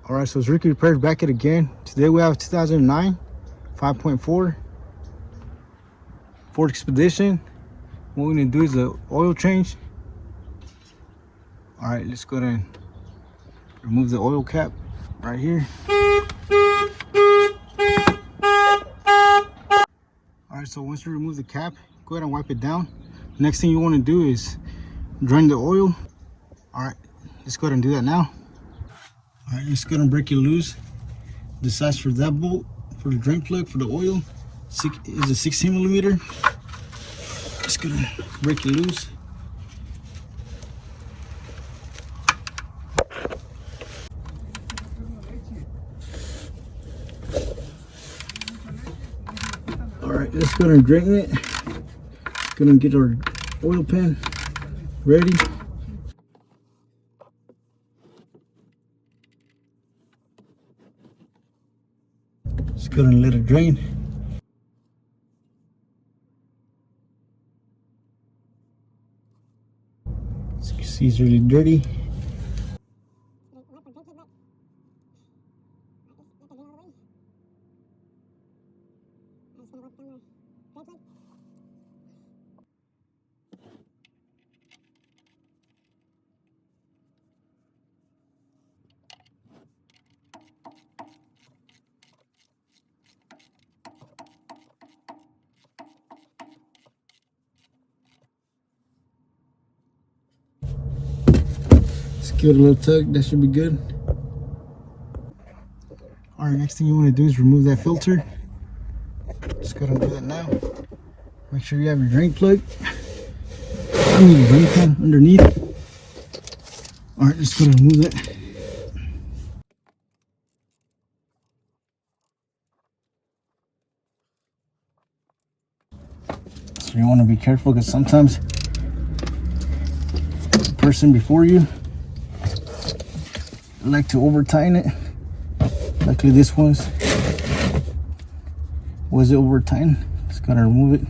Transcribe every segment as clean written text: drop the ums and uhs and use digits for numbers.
All right, so it's Ricky Repairs back at again. Today we have 2009 5.4 Ford Expedition. What we're gonna do is the oil change. All right, let's go ahead and remove the oil cap right here. All right, so once you remove the cap, go ahead and wipe it down. Next thing you want to do is drain the oil. All right, let's go ahead and do that now. All right, let's go ahead and break it loose. The size for that bolt for the drain plug for the oil is a 16 millimeter. Just gonna break it loose. All right, let's go and drain it. Gonna get our oil pan ready. Just gonna let it drain. As you can see, it's really dirty. Just give it a little tug, that should be good. Alright, next thing you want to do is remove that filter. Just go ahead and do that now. Make sure you have your drain plug. I need a drain pan underneath. Alright, just go ahead and remove that. So you want to be careful because sometimes the person before you like to over tighten it. Luckily this was over tightened. Just gotta remove it.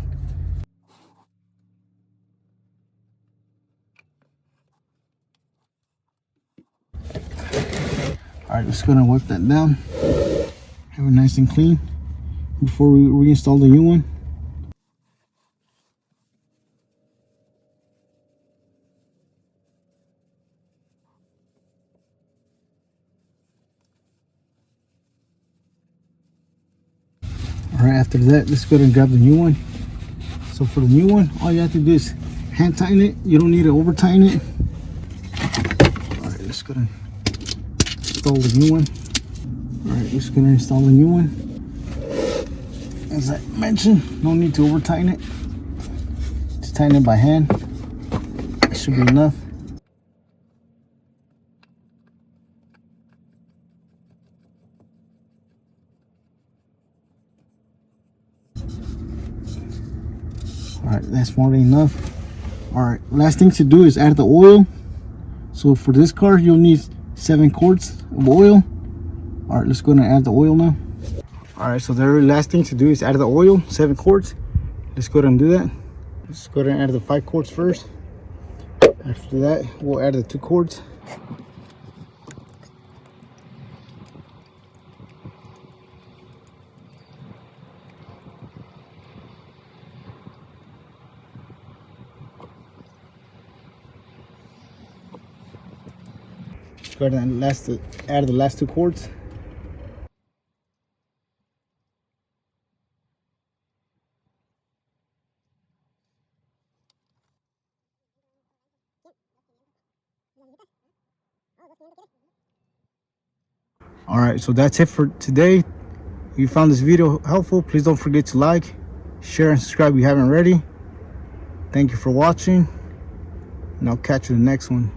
Alright, just gonna wipe that down. Have it nice and clean before we reinstall the new one. Alright, after that, let's go ahead and grab the new one. So for the new one, all you have to do is hand tighten it. You don't need to over tighten it. Alright, let's go ahead and install the new one. Alright, let's go ahead and install the new one. As I mentioned, no need to over tighten it. Just tighten it by hand. That should be enough. Alright, that's more than enough. Alright, last thing to do is add the oil. So for this car, you'll need 7 quarts of oil. Alright, let's go ahead and add the oil now. Alright, so the last thing to do is add the oil, 7 quarts. Let's go ahead and do that. Let's go ahead and add the 5 quarts first. After that, we'll add the 2 quarts. Go ahead and add the last 2 quarts. Alright, so that's it for today. If you found this video helpful, please don't forget to like, share, and subscribe if you haven't already. Thank you for watching, and I'll catch you in the next one.